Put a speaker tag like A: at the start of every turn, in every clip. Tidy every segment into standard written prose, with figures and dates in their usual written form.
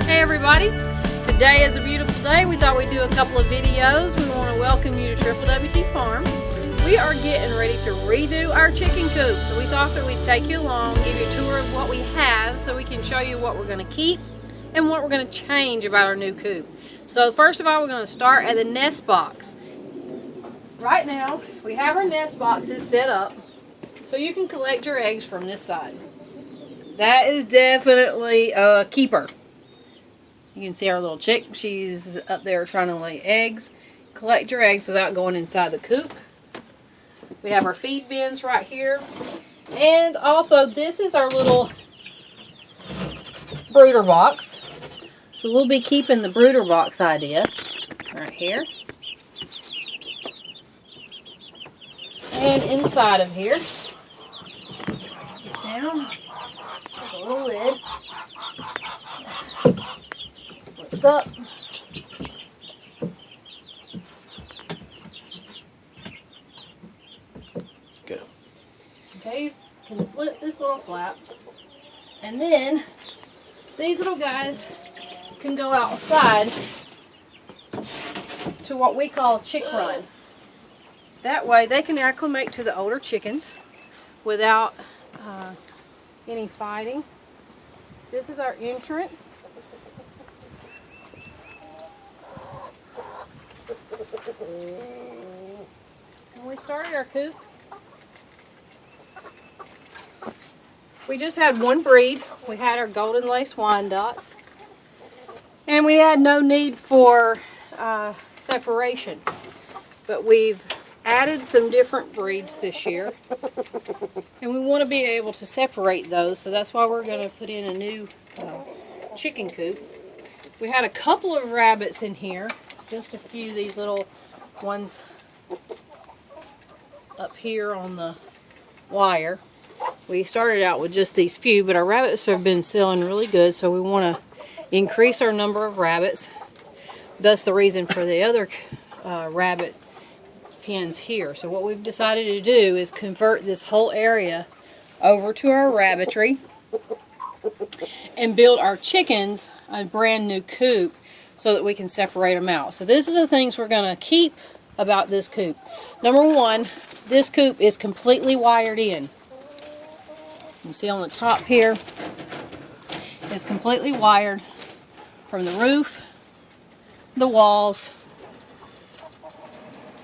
A: Hey everybody, today is a beautiful day. We thought we'd do a couple of videos. We want to welcome you to WT Farms. We are getting ready to redo our chicken coop, so we thought that we'd take you along, give you a tour of what we have so we can show you what we're going to keep and what we're going to change about our new coop. So first of all, we're going to start at the nest box. Right now we have our nest boxes set up so you can collect your eggs from this side. That is definitely a keeper. You can see our little chick. She's up there trying to lay eggs. Collect your eggs without going inside the coop. We have our feed bins right here. And also this is our little brooder box. So we'll be keeping the brooder box idea right here. And inside of here, let's see if I can get down. There's a little lid. Flips up.
B: Good.
A: Okay, you can flip this little flap. And then these little guys can go outside to what we call chick run. That way they can acclimate to the older chickens without any fighting. This is our entrance. When we started our coop, we just had one breed. We had our golden lace Wyandottes, and we had no need for separation. But we've added some different breeds this year, and we want to be able to separate those, so that's why we're going to put in a new chicken coop. We had a couple of rabbits in here, just a few of these little ones up here on the wire. We started out with just these few, but our rabbits have been selling really good, so we want to increase our number of rabbits. That's the reason for the other rabbit pens here. So what we've decided to do is convert this whole area over to our rabbitry and build our chickens a brand new coop so that we can separate them out. So these are the things we're going to keep about this coop. Number one, this coop is completely wired in. You see on the top here, it's completely wired from the roof, the walls,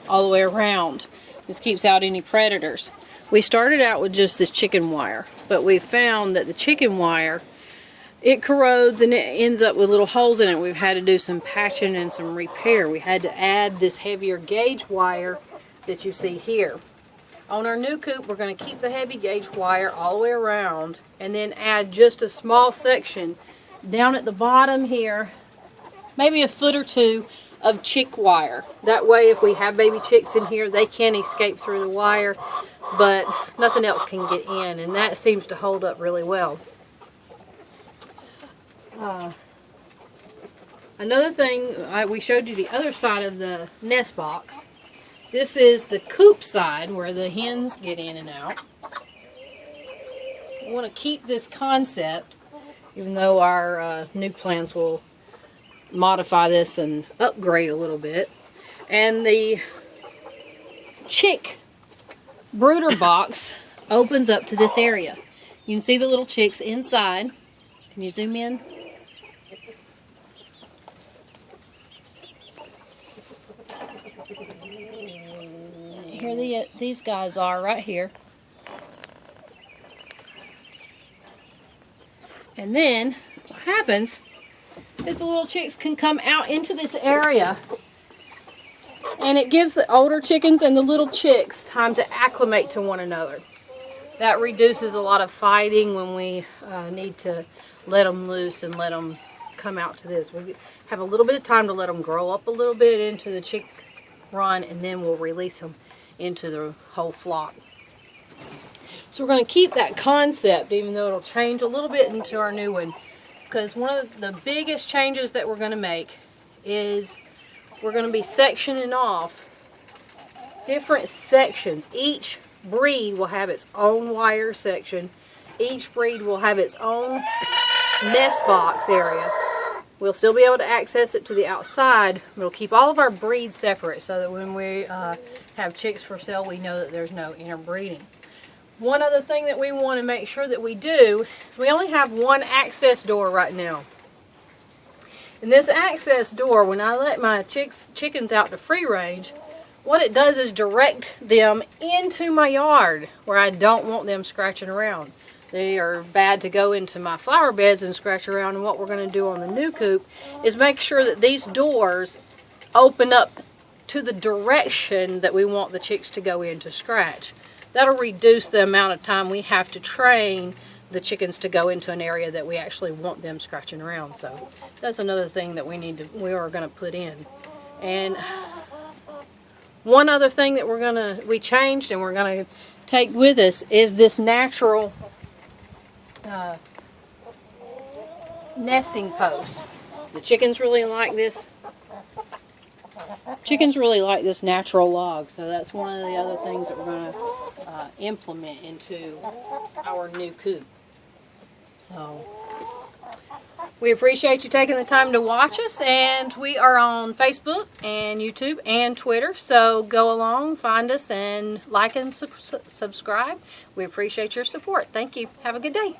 A: all the way around. This keeps out any predators. We started out with just this chicken wire, but we found that the chicken wire, it corrodes and it ends up with little holes in it. We've had to do some patching and some repair. We had to add this heavier gauge wire that you see here. On our new coop, we're going to keep the heavy gauge wire all the way around and then add just a small section down at the bottom here, maybe a foot or two of chick wire. That way if we have baby chicks in here, they can escape through the wire, but nothing else can get in, and that seems to hold up really well. Another thing, we showed you the other side of the nest box. This is the coop side where the hens get in and out. We want to keep this concept, even though our new plans will modify this and upgrade a little bit. And the chick brooder box opens up to this area. You can see the little chicks inside. Can you zoom in? Here these guys are right here. And then what happens is the little chicks can come out into this area, and it gives the older chickens and the little chicks time to acclimate to one another. That reduces a lot of fighting when we need to let them loose and let them come out to this. We have a little bit of time to let them grow up a little bit into the chick run, and then we'll release them into the whole flock. So we're going to keep that concept, even though it'll change a little bit into our new one. Because one of the biggest changes that we're going to make is we're going to be sectioning off different sections. Each breed will have its own wire section. Each breed will have its own nest box area. We'll still be able to access it to the outside. We'll keep all of our breeds separate so that when we have chicks for sale, we know that there's no interbreeding. One other thing that we want to make sure that we do is we only have one access door right now. And this access door, when I let my chickens out to free range, what it does is direct them into my yard where I don't want them scratching around. They are bad to go into my flower beds and scratch around, and what we're going to do on the new coop is make sure that these doors open up to the direction that we want the chicks to go in to scratch. That'll reduce the amount of time we have to train the chickens to go into an area that we actually want them scratching around. So that's another thing that we are going to put in. And one other thing that we changed and we're going to take with us is this natural nesting post. The chickens really like this. Chickens really like this natural log, so that's one of the other things that we're going to implement into our new coop. So we appreciate you taking the time to watch us, and we are on Facebook and YouTube and Twitter, so go along, find us, and like and subscribe. We appreciate your support. Thank you. Have a good day.